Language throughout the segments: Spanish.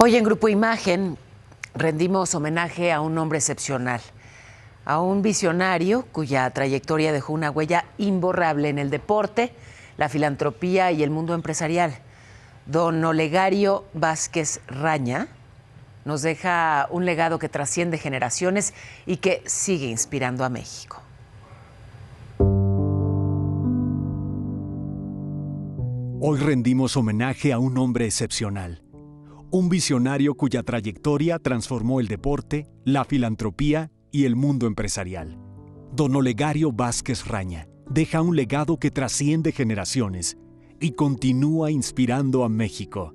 Hoy en Grupo Imagen rendimos homenaje a un hombre excepcional, a un visionario cuya trayectoria dejó una huella imborrable en el deporte, la filantropía y el mundo empresarial. Don Olegario Vázquez Raña nos deja un legado que trasciende generaciones y que sigue inspirando a México. Hoy rendimos homenaje a un hombre excepcional, un visionario cuya trayectoria transformó el deporte, la filantropía y el mundo empresarial. Don Olegario Vázquez Raña deja un legado que trasciende generaciones y continúa inspirando a México.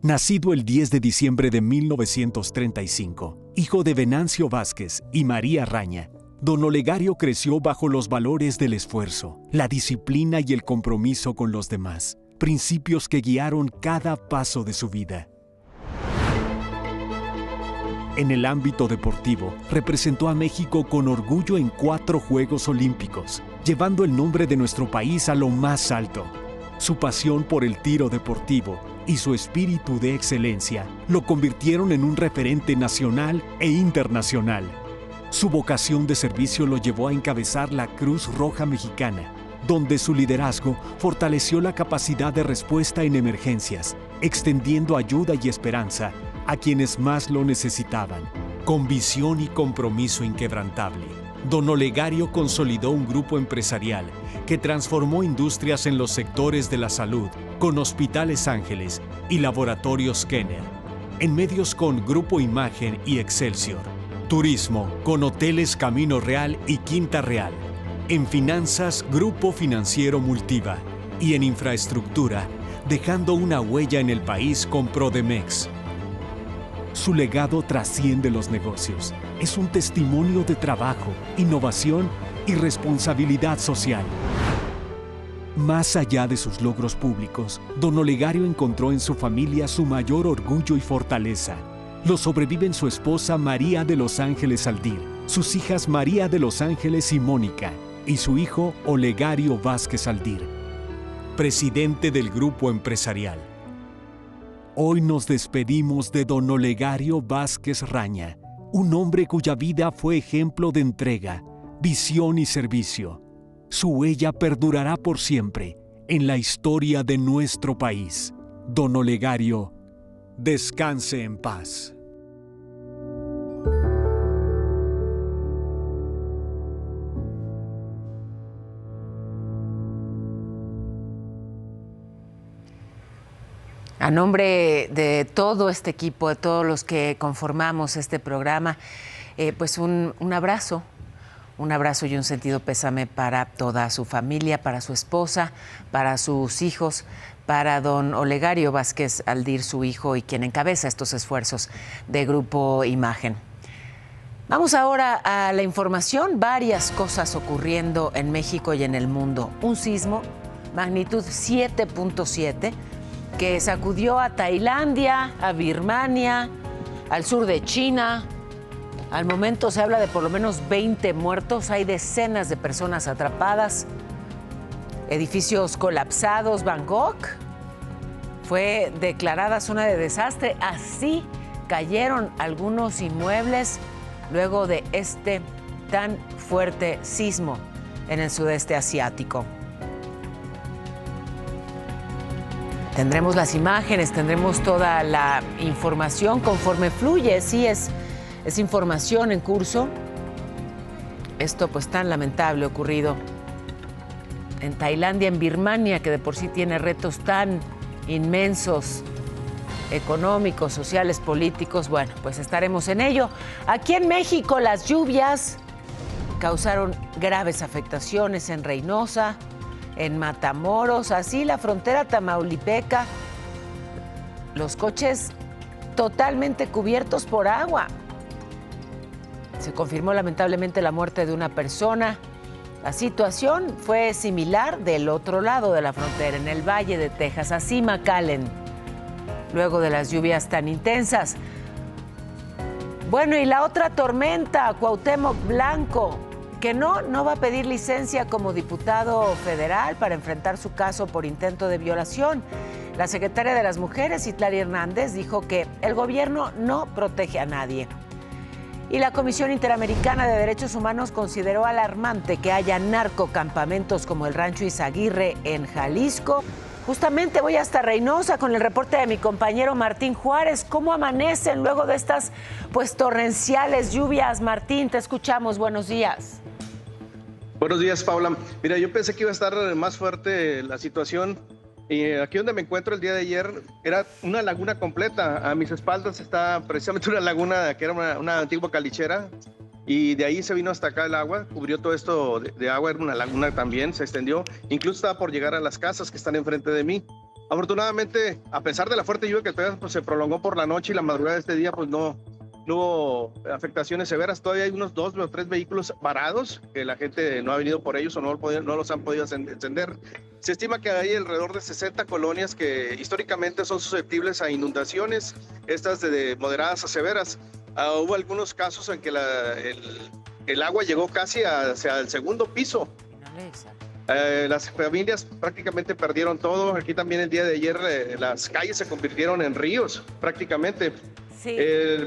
Nacido el 10 de diciembre de 1935, hijo de Venancio Vázquez y María Raña, Don Olegario creció bajo los valores del esfuerzo, la disciplina y el compromiso con los demás, principios que guiaron cada paso de su vida. En el ámbito deportivo, representó a México con orgullo en 4 Juegos Olímpicos, llevando el nombre de nuestro país a lo más alto. Su pasión por el tiro deportivo y su espíritu de excelencia lo convirtieron en un referente nacional e internacional. Su vocación de servicio lo llevó a encabezar la Cruz Roja Mexicana, donde su liderazgo fortaleció la capacidad de respuesta en emergencias, extendiendo ayuda y esperanza a quienes más lo necesitaban. Con visión y compromiso inquebrantable, Don Olegario consolidó un grupo empresarial que transformó industrias en los sectores de la salud, con Hospitales Ángeles y Laboratorios Kenner, en medios con Grupo Imagen y Excelsior, turismo con Hoteles Camino Real y Quinta Real, en finanzas Grupo Financiero Multiva y en infraestructura, dejando una huella en el país con Prodemex. Su legado trasciende los negocios. Es un testimonio de trabajo, innovación y responsabilidad social. Más allá de sus logros públicos, Don Olegario encontró en su familia su mayor orgullo y fortaleza. Lo sobreviven su esposa María de los Ángeles Aldir, sus hijas María de los Ángeles y Mónica, y su hijo Olegario Vázquez Aldir, presidente del grupo empresarial. Hoy nos despedimos de Don Olegario Vázquez Raña, un hombre cuya vida fue ejemplo de entrega, visión y servicio. Su huella perdurará por siempre en la historia de nuestro país. Don Olegario, descanse en paz. A nombre de todo este equipo, de todos los que conformamos este programa, pues un abrazo y un sentido pésame para toda su familia, para su esposa, para sus hijos, para don Olegario Vázquez Aldir, su hijo y quien encabeza estos esfuerzos de Grupo Imagen. Vamos ahora a la información. Varias cosas ocurriendo en México y en el mundo. Un sismo, magnitud 7.7, que sacudió a Tailandia, a Birmania, al sur de China. Al momento se habla de por lo menos 20 muertos, hay decenas de personas atrapadas, edificios colapsados. Bangkok fue declarada zona de desastre, así cayeron algunos inmuebles luego de este tan fuerte sismo en el sudeste asiático. Tendremos las imágenes, tendremos toda la información conforme fluye. Sí, es información en curso. Esto pues tan lamentable ocurrido en Tailandia, en Birmania, que de por sí tiene retos tan inmensos, económicos, sociales, políticos. Bueno, pues estaremos en ello. Aquí en México las lluvias causaron graves afectaciones en Reynosa, en Matamoros, así la frontera tamaulipeca, los coches totalmente cubiertos por agua. Se confirmó lamentablemente la muerte de una persona. La situación fue similar del otro lado de la frontera, en el Valle de Texas, así McAllen, luego de las lluvias tan intensas. Bueno, y la otra tormenta, Cuauhtémoc Blanco, que no va a pedir licencia como diputado federal para enfrentar su caso por intento de violación. La secretaria de las Mujeres, Citlali Hernández, dijo que el gobierno no protege a nadie. Y la Comisión Interamericana de Derechos Humanos consideró alarmante que haya narcocampamentos como el Rancho Izaguirre en Jalisco. Justamente voy hasta Reynosa con el reporte de mi compañero Martín Juárez. ¿Cómo amanecen luego de estas torrenciales lluvias? Martín, te escuchamos. Buenos días. Buenos días, Paula. Mira, yo pensé que iba a estar más fuerte la situación. Y aquí donde me encuentro el día de ayer era una laguna completa. A mis espaldas está precisamente una laguna que era una antigua calichera. Y de ahí se vino hasta acá el agua, cubrió todo esto de agua, era una laguna también, se extendió, incluso estaba por llegar a las casas que están enfrente de mí. Afortunadamente, a pesar de la fuerte lluvia que todavía se prolongó por la noche y la madrugada de este día, pues no hubo afectaciones severas. Todavía hay unos 2 o 3 vehículos varados, que la gente no ha venido por ellos o no los han podido encender. Se estima que hay alrededor de 60 colonias que históricamente son susceptibles a inundaciones, estas de moderadas a severas. Hubo algunos casos en que el agua llegó casi hacia el segundo piso. Las familias prácticamente perdieron todo. Aquí también el día de ayer las calles se convirtieron en ríos prácticamente. Sí.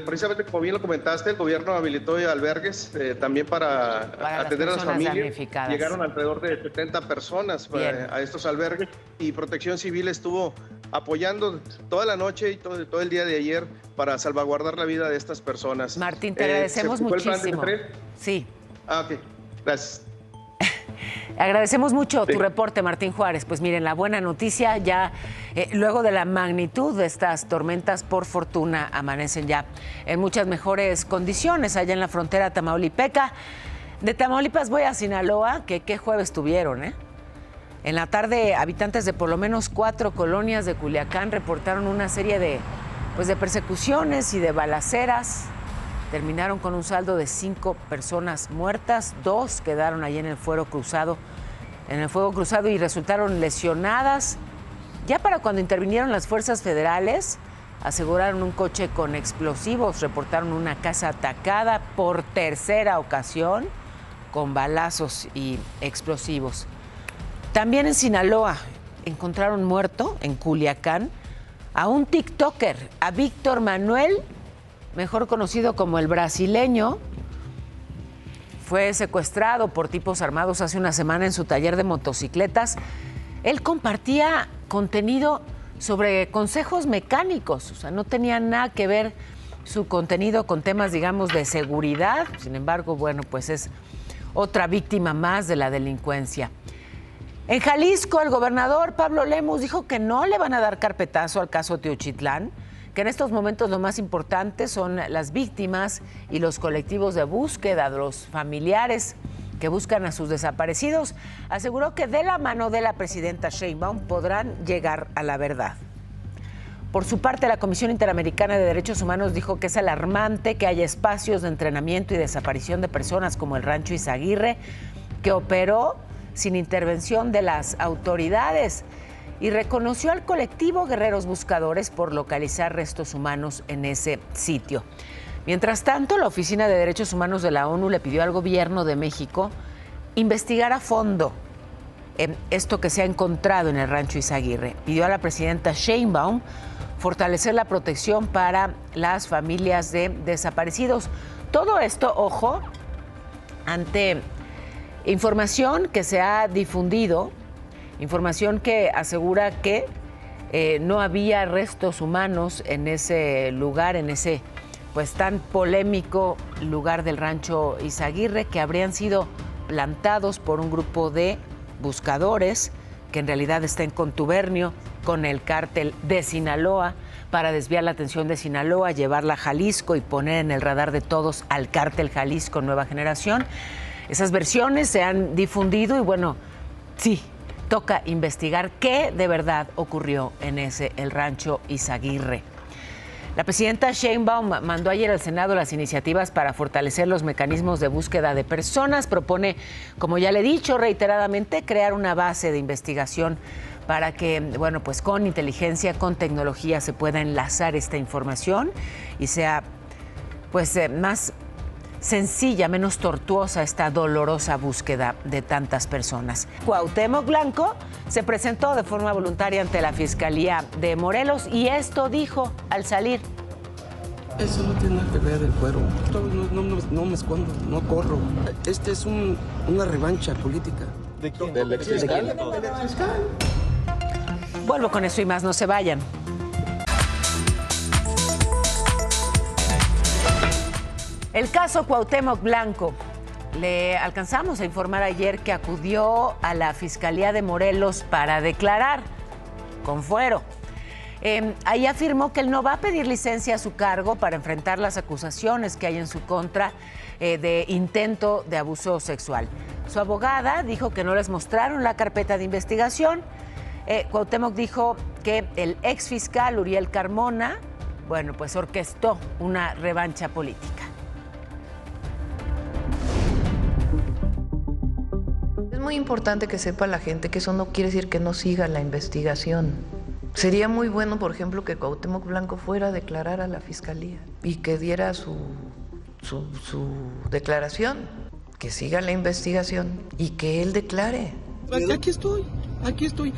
Precisamente como bien lo comentaste, el gobierno habilitó albergues también para atender a las familias. Llegaron alrededor de 70 personas a estos albergues y Protección Civil estuvo apoyando toda la noche y todo el día de ayer para salvaguardar la vida de estas personas. Martín, te agradecemos muchísimo. Sí. Ok, gracias. Agradecemos mucho tu reporte, Martín Juárez. Pues miren, la buena noticia ya, luego de la magnitud de estas tormentas, por fortuna amanecen ya en muchas mejores condiciones allá en la frontera tamaulipeca. De Tamaulipas voy a Sinaloa, que qué jueves tuvieron, ¿eh? En la tarde, habitantes de por lo menos 4 colonias de Culiacán reportaron una serie de persecuciones y de balaceras. Terminaron con un saldo de 5 personas muertas, 2 quedaron ahí en el fuego cruzado y resultaron lesionadas. Ya para cuando intervinieron las fuerzas federales, aseguraron un coche con explosivos, reportaron una casa atacada por tercera ocasión con balazos y explosivos. También en Sinaloa encontraron muerto, en Culiacán, a un TikToker, a Víctor Manuel, mejor conocido como el brasileño. Fue secuestrado por tipos armados hace una semana en su taller de motocicletas. Él compartía contenido sobre consejos mecánicos, o sea, no tenía nada que ver su contenido con temas, digamos, de seguridad. Sin embargo, bueno, pues es otra víctima más de la delincuencia. En Jalisco, el gobernador Pablo Lemus dijo que no le van a dar carpetazo al caso Teochitlán, que en estos momentos lo más importante son las víctimas y los colectivos de búsqueda, de los familiares que buscan a sus desaparecidos. Aseguró que de la mano de la presidenta Sheinbaum podrán llegar a la verdad. Por su parte, la Comisión Interamericana de Derechos Humanos dijo que es alarmante que haya espacios de entrenamiento y desaparición de personas como el Rancho Izaguirre, que operó sin intervención de las autoridades, y reconoció al colectivo Guerreros Buscadores por localizar restos humanos en ese sitio. Mientras tanto, la Oficina de Derechos Humanos de la ONU le pidió al gobierno de México investigar a fondo esto que se ha encontrado en el Rancho Izaguirre. Pidió a la presidenta Sheinbaum fortalecer la protección para las familias de desaparecidos. Todo esto, ojo, ante información que se ha difundido, información que asegura que no había restos humanos en ese lugar, en ese pues tan polémico lugar del Rancho Izaguirre, que habrían sido plantados por un grupo de buscadores que en realidad está en contubernio con el cártel de Sinaloa para desviar la atención de Sinaloa, llevarla a Jalisco y poner en el radar de todos al cártel Jalisco Nueva Generación. Esas versiones se han difundido y bueno, sí, toca investigar qué de verdad ocurrió en el Rancho Izaguirre. La presidenta Sheinbaum mandó ayer al Senado las iniciativas para fortalecer los mecanismos de búsqueda de personas. Propone, como ya le he dicho reiteradamente, crear una base de investigación para que, bueno, pues con inteligencia, con tecnología se pueda enlazar esta información y sea pues más sencilla, menos tortuosa esta dolorosa búsqueda de tantas personas. Cuauhtémoc Blanco se presentó de forma voluntaria ante la Fiscalía de Morelos y esto dijo al salir. Eso no tiene nada que ver el cuero. No me escondo, no corro. Este es una revancha política. ¿De quién? ¿Del exfiscal? Del exfiscal. Vuelvo con eso y más, no se vayan. El caso Cuauhtémoc Blanco. Le alcanzamos a informar ayer que acudió a la Fiscalía de Morelos para declarar con fuero. Ahí afirmó que él no va a pedir licencia a su cargo para enfrentar las acusaciones que hay en su contra de intento de abuso sexual. Su abogada dijo que no les mostraron la carpeta de investigación. Cuauhtémoc dijo que el exfiscal Uriel Carmona, bueno, pues orquestó una revancha política. Es muy importante que sepa la gente que eso no quiere decir que no siga la investigación. Sería muy bueno, por ejemplo, que Cuauhtémoc Blanco fuera a declarar a la fiscalía y que diera su declaración, que siga la investigación y que él declare. Aquí estoy.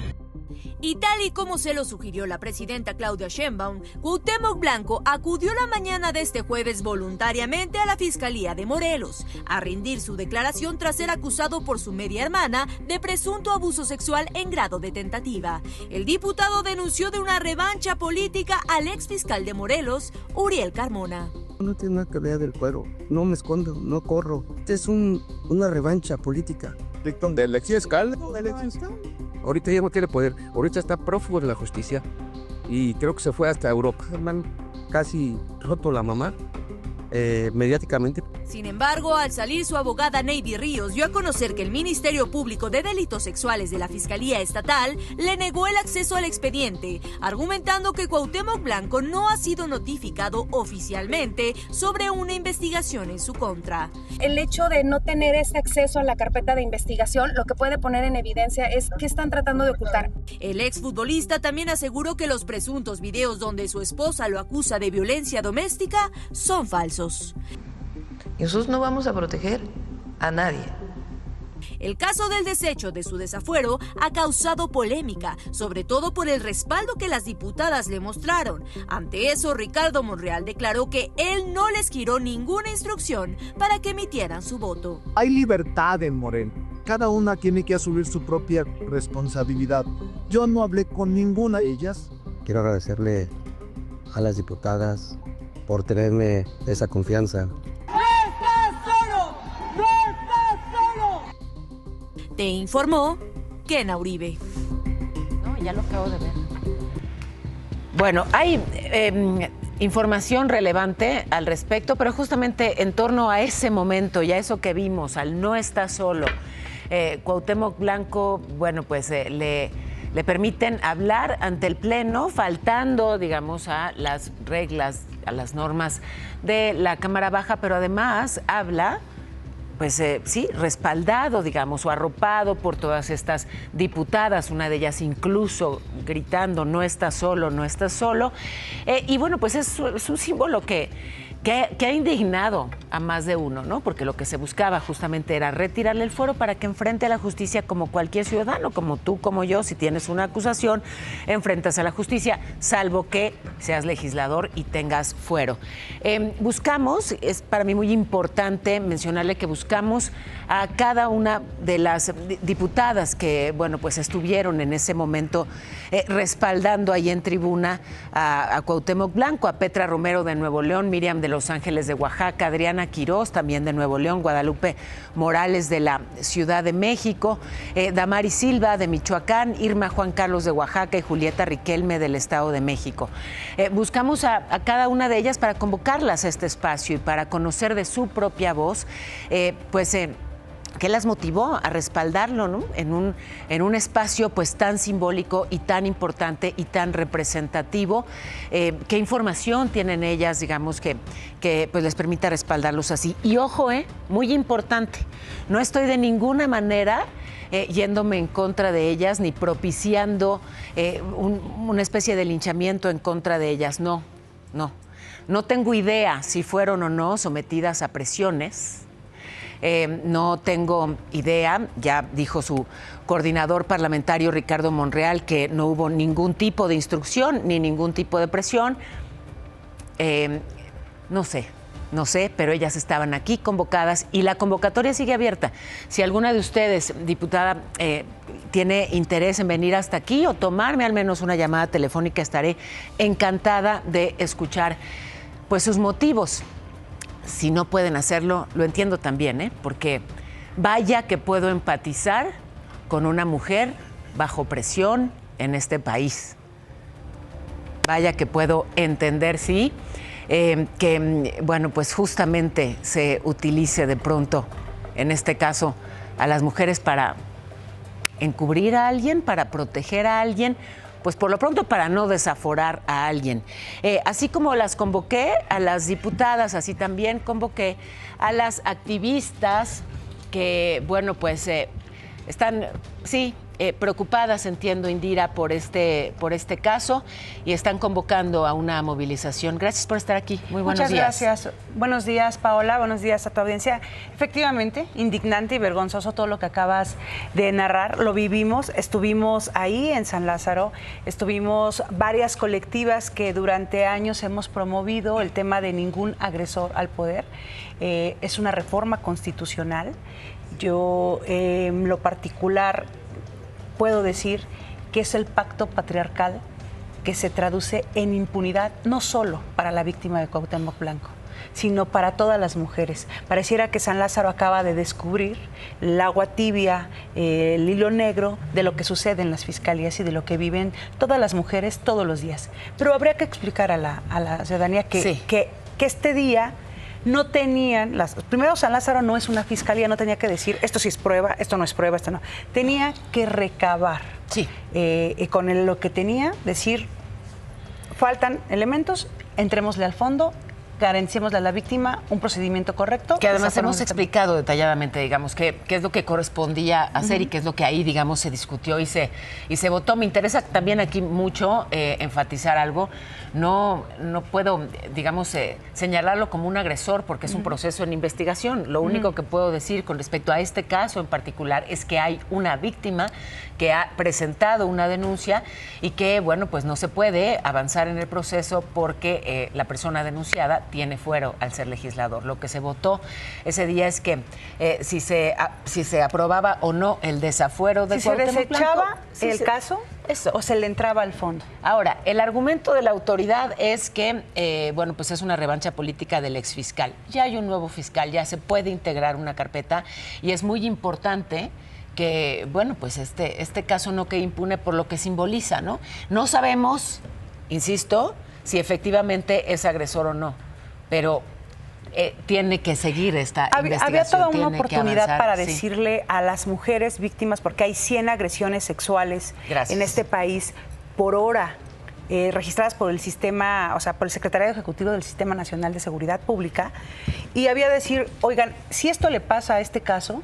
Y tal y como se lo sugirió la presidenta Claudia Sheinbaum, Cuauhtémoc Blanco acudió la mañana de este jueves voluntariamente a la Fiscalía de Morelos a rendir su declaración tras ser acusado por su media hermana de presunto abuso sexual en grado de tentativa. El diputado denunció de una revancha política al exfiscal de Morelos, Uriel Carmona. No tiene nada que ver el cuero. No me escondo, no corro. Este es una revancha política. ¿Del exfiscal? Ahorita ya no tiene poder. Ahorita está prófugo de la justicia y creo que se fue hasta Europa. Hermano, casi roto la mamá mediáticamente. Sin embargo, al salir su abogada Neiby Ríos dio a conocer que el Ministerio Público de Delitos Sexuales de la Fiscalía Estatal le negó el acceso al expediente, argumentando que Cuauhtémoc Blanco no ha sido notificado oficialmente sobre una investigación en su contra. El hecho de no tener ese acceso a la carpeta de investigación lo que puede poner en evidencia es que están tratando de ocultar. El exfutbolista también aseguró que los presuntos videos donde su esposa lo acusa de violencia doméstica son falsos. Y nosotros no vamos a proteger a nadie. El caso del desecho de su desafuero ha causado polémica, sobre todo por el respaldo que las diputadas le mostraron. Ante eso, Ricardo Monreal declaró que él no les giró ninguna instrucción para que emitieran su voto. Hay libertad en Morena. Cada una tiene que asumir su propia responsabilidad. Yo no hablé con ninguna de ellas. Quiero agradecerle a las diputadas por tenerme esa confianza. Te informó Kena Uribe. No, ya lo acabo de ver. Bueno, hay información relevante al respecto, pero justamente en torno a ese momento y a eso que vimos, al no estar solo, Cuauhtémoc Blanco, bueno, pues le permiten hablar ante el Pleno, faltando, digamos, a las reglas, a las normas de la Cámara Baja, pero además habla, pues sí, respaldado, digamos, o arropado por todas estas diputadas, una de ellas incluso gritando, no estás solo, no estás solo. Y bueno, pues es un símbolo que ha indignado a más de uno, ¿no? Porque lo que se buscaba justamente era retirarle el fuero para que enfrente a la justicia como cualquier ciudadano, como tú, como yo. Si tienes una acusación, enfrentas a la justicia, salvo que seas legislador y tengas fuero. Buscamos, es para mí muy importante mencionarle que buscamos a cada una de las diputadas que, bueno, pues estuvieron en ese momento respaldando ahí en tribuna a Cuauhtémoc Blanco, a Petra Romero de Nuevo León, Miriam de Los Ángeles de Oaxaca, Adriana Quirós también de Nuevo León, Guadalupe Morales de la Ciudad de México, Damaris Silva de Michoacán, Irma Juan Carlos de Oaxaca y Julieta Riquelme del Estado de México. Buscamos a cada una de ellas para convocarlas a este espacio y para conocer de su propia voz, ¿qué las motivó a respaldarlo, ¿no? en un espacio pues tan simbólico y tan importante y tan representativo? ¿Qué información tienen ellas, digamos, que pues les permita respaldarlos así? Y ojo, muy importante, no estoy de ninguna manera yéndome en contra de ellas ni propiciando una especie de linchamiento en contra de ellas, no. No tengo idea si fueron o no sometidas a presiones. No tengo idea, ya dijo su coordinador parlamentario Ricardo Monreal que no hubo ningún tipo de instrucción ni ningún tipo de presión. No sé, pero ellas estaban aquí convocadas y la convocatoria sigue abierta. Si alguna de ustedes, diputada, tiene interés en venir hasta aquí o tomarme al menos una llamada telefónica, estaré encantada de escuchar pues sus motivos. Si no pueden hacerlo, lo entiendo también, porque vaya que puedo empatizar con una mujer bajo presión en este país. Vaya que puedo entender, sí, que, bueno, pues justamente se utilice de pronto, en este caso, a las mujeres para encubrir a alguien, para proteger a alguien, pues por lo pronto para no desaforar a alguien. Así como las convoqué a las diputadas, así también convoqué a las activistas que, bueno, pues están, sí, preocupadas, entiendo, Indira, por este caso y están convocando a una movilización. Gracias por estar aquí. Muy buenos días. Muchas gracias. Buenos días, Paola. Buenos días a tu audiencia. Efectivamente, indignante y vergonzoso todo lo que acabas de narrar. Lo vivimos, estuvimos ahí en San Lázaro, estuvimos varias colectivas que durante años hemos promovido el tema de ningún agresor al poder. Es una reforma constitucional. Yo, en lo particular, puedo decir que es el pacto patriarcal que se traduce en impunidad, no solo para la víctima de Cuauhtémoc Blanco, sino para todas las mujeres. Pareciera que San Lázaro acaba de descubrir el agua tibia, el hilo negro de lo que sucede en las fiscalías y de lo que viven todas las mujeres todos los días. Pero habría que explicar a la ciudadanía que este día no tenían, primero San Lázaro no es una fiscalía, no tenía que decir esto sí es prueba, esto no es prueba, esto no. Tenía que recabar. Sí. Y con lo que tenía, decir, faltan elementos, entrémosle al fondo, garanticémosle a la víctima un procedimiento correcto. Que además hemos explicado detalladamente, digamos, qué es lo que correspondía hacer y qué es lo que ahí, digamos, se discutió y se votó. Me interesa también aquí mucho enfatizar algo. No puedo, digamos, señalarlo como un agresor porque es un proceso en investigación. Lo único que puedo decir con respecto a este caso en particular es que hay una víctima que ha presentado una denuncia y que, bueno, pues no se puede avanzar en el proceso porque la persona denunciada tiene fuero al ser legislador. Lo que se votó ese día es que si se aprobaba o no el desafuero de Cuauhtémoc Blanco, ¿se desechaba el caso o se le entraba al fondo? Ahora, el argumento de la autoridad es que, bueno, pues es una revancha política del exfiscal. Ya hay un nuevo fiscal, ya se puede integrar una carpeta y es muy importante que, bueno, pues este caso no quede impune por lo que simboliza, ¿no? No sabemos, insisto, si efectivamente es agresor o no, pero tiene que seguir esta investigación. Había toda una oportunidad para decirle a las mujeres víctimas, porque hay 100 agresiones sexuales en este país por hora, registradas por el sistema, o sea, por el Secretariado Ejecutivo del Sistema Nacional de Seguridad Pública, y había decir, oigan, si esto le pasa a este caso,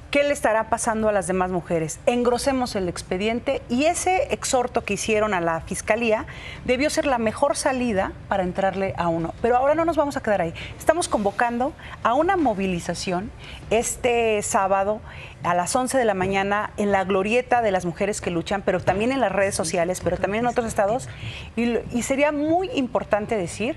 ¿qué le estará pasando a las demás mujeres? Engrosemos el expediente y ese exhorto que hicieron a la Fiscalía debió ser la mejor salida para entrarle a uno. Pero ahora no nos vamos a quedar ahí. Estamos convocando a una movilización este sábado a las 11 de la mañana en la glorieta de las mujeres que luchan, pero también en las redes sociales, pero también en otros estados. Y sería muy importante decir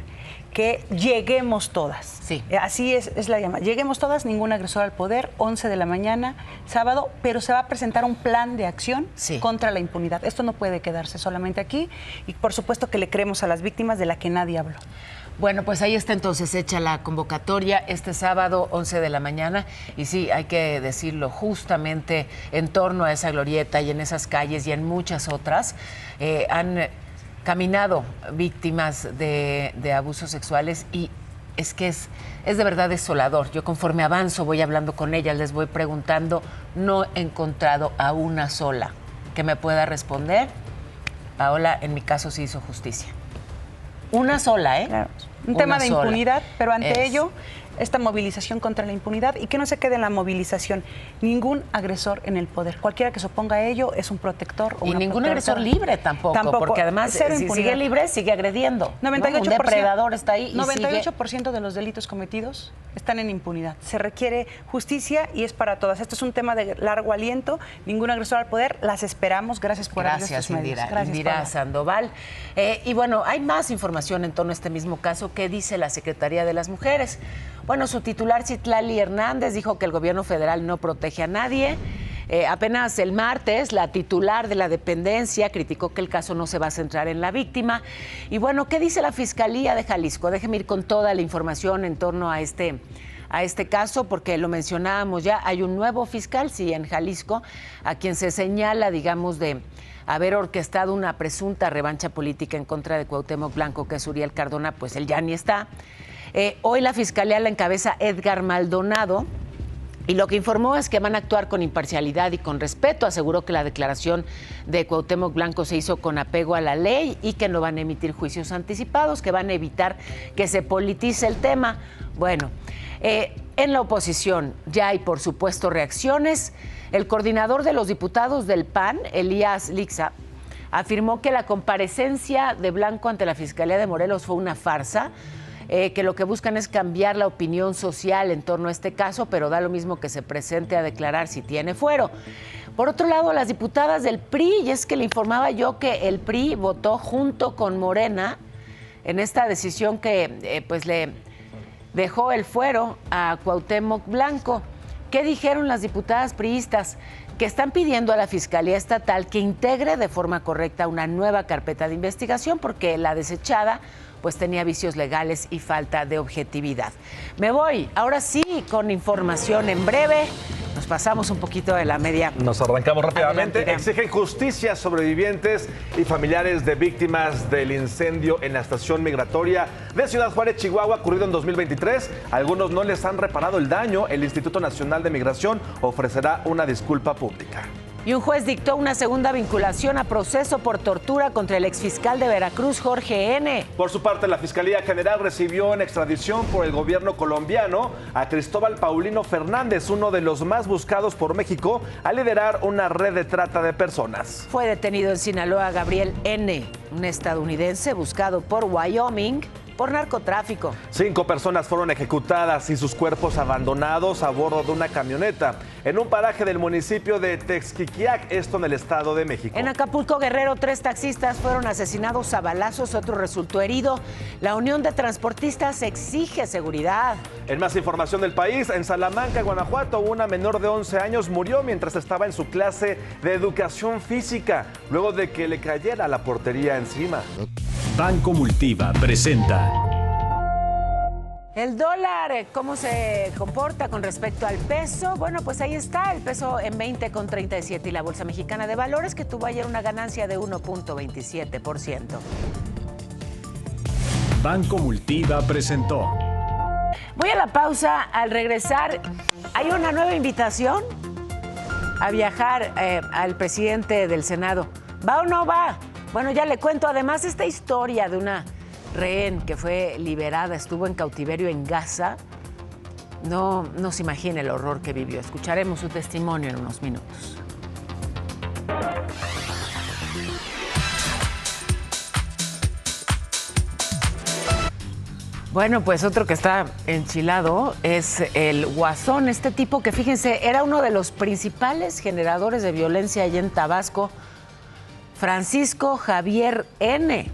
que lleguemos todas. Sí. Así es la llamada. Lleguemos todas, ningún agresor al poder, 11 de la mañana, sábado, pero se va a presentar un plan de acción contra la impunidad. Esto no puede quedarse solamente aquí y por supuesto que le creemos a las víctimas de la que nadie habló. Bueno, pues ahí está entonces hecha la convocatoria este sábado, 11 de la mañana. Y sí, hay que decirlo, justamente en torno a esa glorieta y en esas calles y en muchas otras, han caminado víctimas de abusos sexuales y es que es de verdad desolador. Yo conforme avanzo voy hablando con ellas, les voy preguntando, no he encontrado a una sola que me pueda responder. Paola, en mi caso sí hizo justicia. Una sola, ¿eh? Claro. Un tema de impunidad, pero ante ello esta movilización contra la impunidad y que no se quede en la movilización ningún agresor en el poder. Cualquiera que se oponga a ello es un protector o y una ningún protectora. agresor libre tampoco, porque además si sigue libre, sigue agrediendo. 98%, un depredador está ahí y 98% de los delitos cometidos están en impunidad. Se requiere justicia y es para todas. Esto es un tema de largo aliento. Ningún agresor al poder. Las esperamos. Gracias por abrir estos medios. Gracias, Indira Sandoval. Y bueno, hay más información en torno a este mismo caso. ¿Qué dice la Secretaría de las Mujeres? Bueno, su titular, Citlali Hernández, dijo que el gobierno federal no protege a nadie. Apenas el martes, la titular de la dependencia criticó que el caso no se va a centrar en la víctima. Y bueno, ¿qué dice la Fiscalía de Jalisco? Déjeme ir con toda la información en torno a este caso, porque lo mencionábamos ya, hay un nuevo fiscal, sí, en Jalisco, a quien se señala, digamos, de haber orquestado una presunta revancha política en contra de Cuauhtémoc Blanco, que es Uriel Cardona, pues él ya ni está. Hoy la Fiscalía la encabeza Edgar Maldonado, y lo que informó es que van a actuar con imparcialidad y con respeto. Aseguró que la declaración de Cuauhtémoc Blanco se hizo con apego a la ley y que no van a emitir juicios anticipados, que van a evitar que se politice el tema. Bueno, en la oposición ya hay, por supuesto, reacciones. El coordinador de los diputados del PAN, Elías Lixa, afirmó que la comparecencia de Blanco ante la Fiscalía de Morelos fue una farsa, que lo que buscan es cambiar la opinión social en torno a este caso, pero da lo mismo que se presente a declarar si tiene fuero. Por otro lado, las diputadas del PRI, y es que le informaba yo que el PRI votó junto con Morena en esta decisión que pues le dejó el fuero a Cuauhtémoc Blanco. ¿Qué dijeron las diputadas priistas? Que están pidiendo a la Fiscalía Estatal que integre de forma correcta una nueva carpeta de investigación porque la desechada pues tenía vicios legales y falta de objetividad. Me voy, ahora sí, con información en breve. Nos pasamos un poquito de la media. Nos arrancamos rápidamente. Adelante. Exigen justicia a sobrevivientes y familiares de víctimas del incendio en la estación migratoria de Ciudad Juárez, Chihuahua, ocurrido en 2023. Algunos no les han reparado el daño. El Instituto Nacional de Migración ofrecerá una disculpa pública. Y un juez dictó una segunda vinculación a proceso por tortura contra el exfiscal de Veracruz, Jorge N. Por su parte, la Fiscalía General recibió en extradición por el gobierno colombiano a Cristóbal Paulino Fernández, uno de los más buscados por México, a liderar una red de trata de personas. Fue detenido en Sinaloa Gabriel N., un estadounidense buscado por Wyoming por narcotráfico. 5 personas fueron ejecutadas y sus cuerpos abandonados a bordo de una camioneta en un paraje del municipio de Texquiquiac, esto en el Estado de México. En Acapulco, Guerrero, 3 taxistas fueron asesinados a balazos, otro resultó herido. La Unión de Transportistas exige seguridad. En más información del país, en Salamanca, Guanajuato, una menor de 11 años murió mientras estaba en su clase de educación física, luego de que le cayera la portería encima. Banco Multiva presenta. El dólar, ¿cómo se comporta con respecto al peso? Bueno, pues ahí está, el peso en 20,37 y la Bolsa Mexicana de Valores, que tuvo ayer una ganancia de 1.27%. Banco Multiva presentó. Voy a la pausa. Al regresar, hay una nueva invitación a viajar al presidente del Senado. ¿Va o no va? Bueno, ya le cuento además esta historia de una rehén que fue liberada, estuvo en cautiverio en Gaza. No se imagina el horror que vivió. Escucharemos su testimonio en unos minutos. Bueno, pues otro que está enchilado es el Guasón, este tipo que, fíjense, era uno de los principales generadores de violencia allá en Tabasco. Francisco Javier N.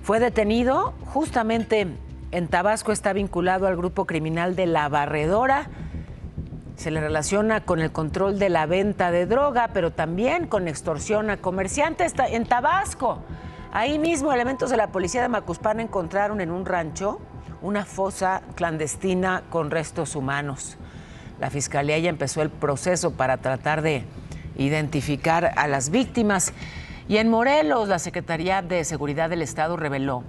fue detenido justamente en Tabasco, está vinculado al grupo criminal de La Barredora. Se le relaciona con el control de la venta de droga, pero también con extorsión a comerciantes en Tabasco. Ahí mismo, elementos de la policía de Macuspana encontraron en un rancho una fosa clandestina con restos humanos. La Fiscalía ya empezó el proceso para tratar de identificar a las víctimas. Y en Morelos, la Secretaría de Seguridad del Estado reveló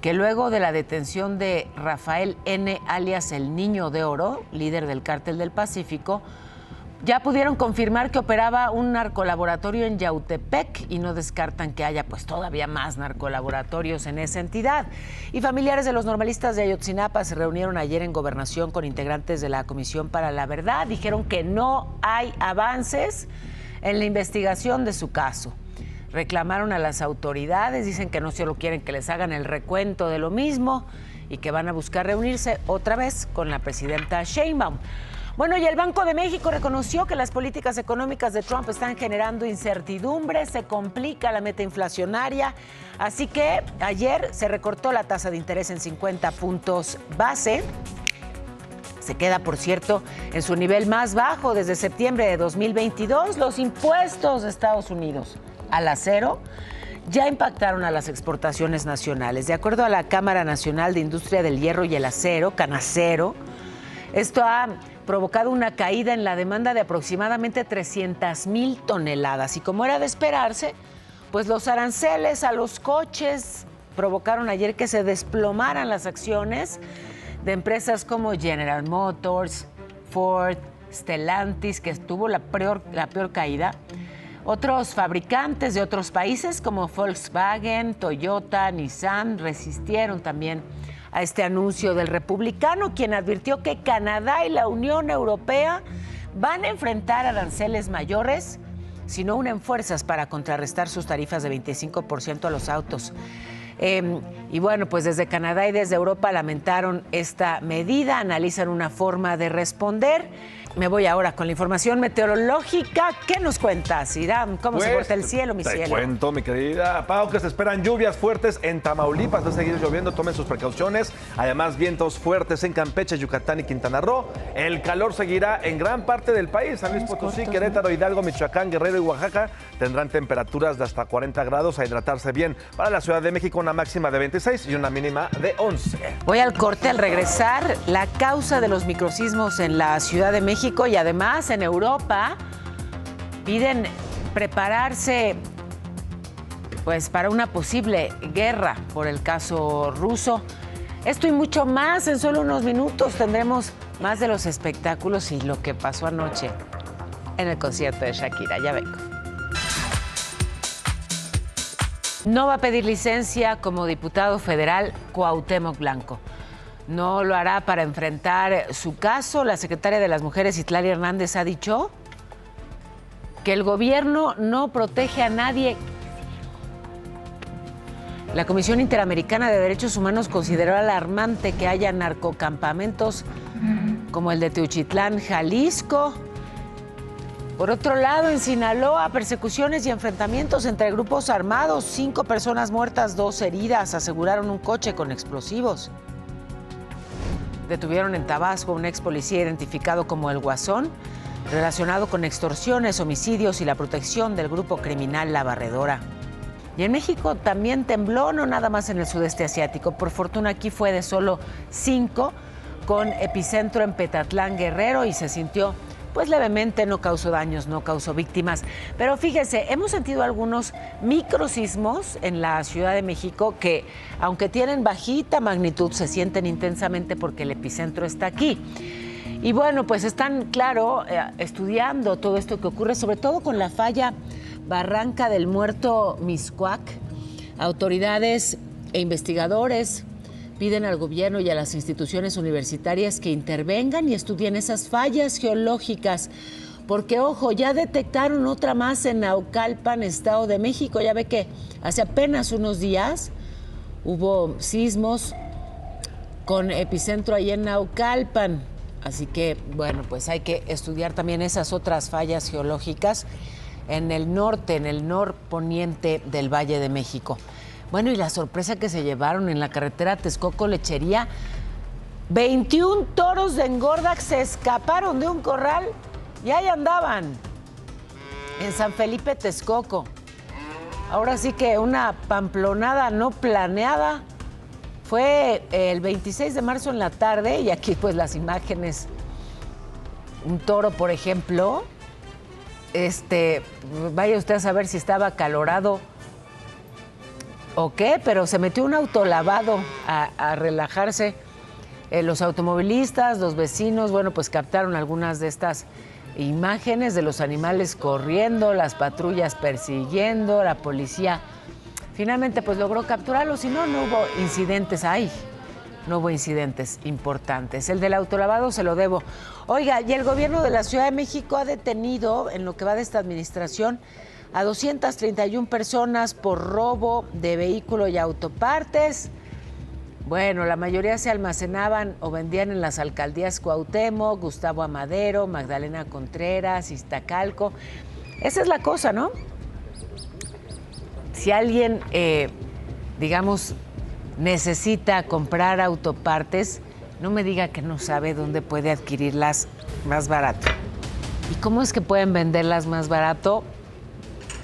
que luego de la detención de Rafael N., alias el Niño de Oro, líder del Cártel del Pacífico, Ya pudieron confirmar que operaba un narcolaboratorio en Yautepec y no descartan que haya pues todavía más narcolaboratorios en esa entidad. Y familiares de los normalistas de Ayotzinapa se reunieron ayer en Gobernación con integrantes de la Comisión para la Verdad. Dijeron que no hay avances en la investigación de su caso. Reclamaron a las autoridades, dicen que no solo quieren que les hagan el recuento de lo mismo y que van a buscar reunirse otra vez con la presidenta Sheinbaum. Bueno, y el Banco de México reconoció que las políticas económicas de Trump están generando incertidumbre, se complica la meta inflacionaria, así que ayer se recortó la tasa de interés en 50 puntos base. Se queda, por cierto, en su nivel más bajo desde septiembre de 2022. Los impuestos de Estados Unidos al acero ya impactaron a las exportaciones nacionales. De acuerdo a la Cámara Nacional de Industria del Hierro y el Acero, Canacero, esto ha provocado una caída en la demanda de aproximadamente 300,000 toneladas. Y como era de esperarse, pues los aranceles a los coches provocaron ayer que se desplomaran las acciones de empresas como General Motors, Ford, Stellantis, que tuvo la peor caída. Otros fabricantes de otros países como Volkswagen, Toyota, Nissan resistieron también a este anuncio del republicano, quien advirtió que Canadá y la Unión Europea van a enfrentar aranceles mayores si no unen fuerzas para contrarrestar sus tarifas de 25% a los autos. Y bueno, pues desde Canadá y desde Europa lamentaron esta medida, analizan una forma de responder. Me voy ahora con la información meteorológica. ¿Qué nos cuentas, Irán? ¿Cómo se porta el cielo, mi cielo? Te cuento, mi querida Pau, que se esperan lluvias fuertes en Tamaulipas. Va a seguir lloviendo, tomen sus precauciones. Además, vientos fuertes en Campeche, Yucatán y Quintana Roo. El calor seguirá en gran parte del país. San Luis Potosí, Querétaro, Hidalgo, Michoacán, Guerrero y Oaxaca tendrán temperaturas de hasta 40 grados. A hidratarse bien. Para la Ciudad de México, una máxima de 26 y una mínima de 11. Voy al corte. Al regresar, la causa de los microsismos en la Ciudad de México y además en Europa piden prepararse pues para una posible guerra por el caso ruso. Esto y mucho más en solo unos minutos. Tendremos más de los espectáculos y lo que pasó anoche en el concierto de Shakira. Ya vengo. No va a pedir licencia como diputado federal Cuauhtémoc Blanco. No lo hará para enfrentar su caso. La secretaria de las Mujeres, Citlali Hernández, ha dicho que el gobierno no protege a nadie. La Comisión Interamericana de Derechos Humanos consideró alarmante que haya narcocampamentos como el de Teuchitlán, Jalisco. Por otro lado, en Sinaloa, persecuciones y enfrentamientos entre grupos armados. 5 personas muertas, 2 heridas. Aseguraron un coche con explosivos. Detuvieron en Tabasco a un ex policía identificado como el Guasón, relacionado con extorsiones, homicidios y la protección del grupo criminal La Barredora. Y en México también tembló, no nada más en el sudeste asiático. Por fortuna aquí fue de solo 5, con epicentro en Petatlán, Guerrero, y se sintió pues levemente, no causó daños, no causó víctimas. Pero fíjese, hemos sentido algunos microsismos en la Ciudad de México que, aunque tienen bajita magnitud, se sienten intensamente porque el epicentro está aquí. Y bueno, pues están, claro, estudiando todo esto que ocurre, sobre todo con la falla Barranca del Muerto Mixcoac. Autoridades e investigadores piden al gobierno y a las instituciones universitarias que intervengan y estudien esas fallas geológicas, porque, ojo, ya detectaron otra más en Naucalpan, Estado de México. Ya ve que hace apenas unos días hubo sismos con epicentro ahí en Naucalpan. Así que, bueno, pues hay que estudiar también esas otras fallas geológicas en el norte, en el norponiente del Valle de México. Bueno, y la sorpresa que se llevaron en la carretera Texcoco-Lechería, 21 toros de engorda se escaparon de un corral y ahí andaban, en San Felipe, Texcoco. Ahora sí que una pamplonada no planeada. Fue el 26 de marzo en la tarde y aquí pues las imágenes. Un toro, por ejemplo, vaya usted a saber si estaba acalorado o qué, pero se metió un autolavado a relajarse. Los automovilistas, los vecinos, bueno, pues captaron algunas de estas imágenes de los animales corriendo, las patrullas persiguiendo, la policía finalmente pues logró capturarlos y no hubo incidentes ahí. No hubo incidentes importantes. El del autolavado se lo debo. Oiga, y el gobierno de la Ciudad de México ha detenido, en lo que va de esta administración, a 231 personas por robo de vehículo y autopartes. Bueno, la mayoría se almacenaban o vendían en las alcaldías Cuauhtémoc, Gustavo Amadero, Magdalena Contreras, Iztacalco. Esa es la cosa, ¿no? Si alguien, digamos, necesita comprar autopartes, no me diga que no sabe dónde puede adquirirlas más barato. ¿Y cómo es que pueden venderlas más barato?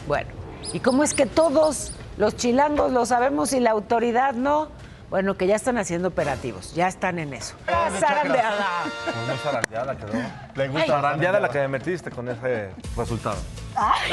Bueno, ¿y cómo es que todos los chilangos lo sabemos y la autoridad no? Bueno, que ya están haciendo operativos, ya están en eso. ¡Zarandeada! Muy zarandeada quedó. Le gusta zarandeada la que me metiste con ese resultado. Ay,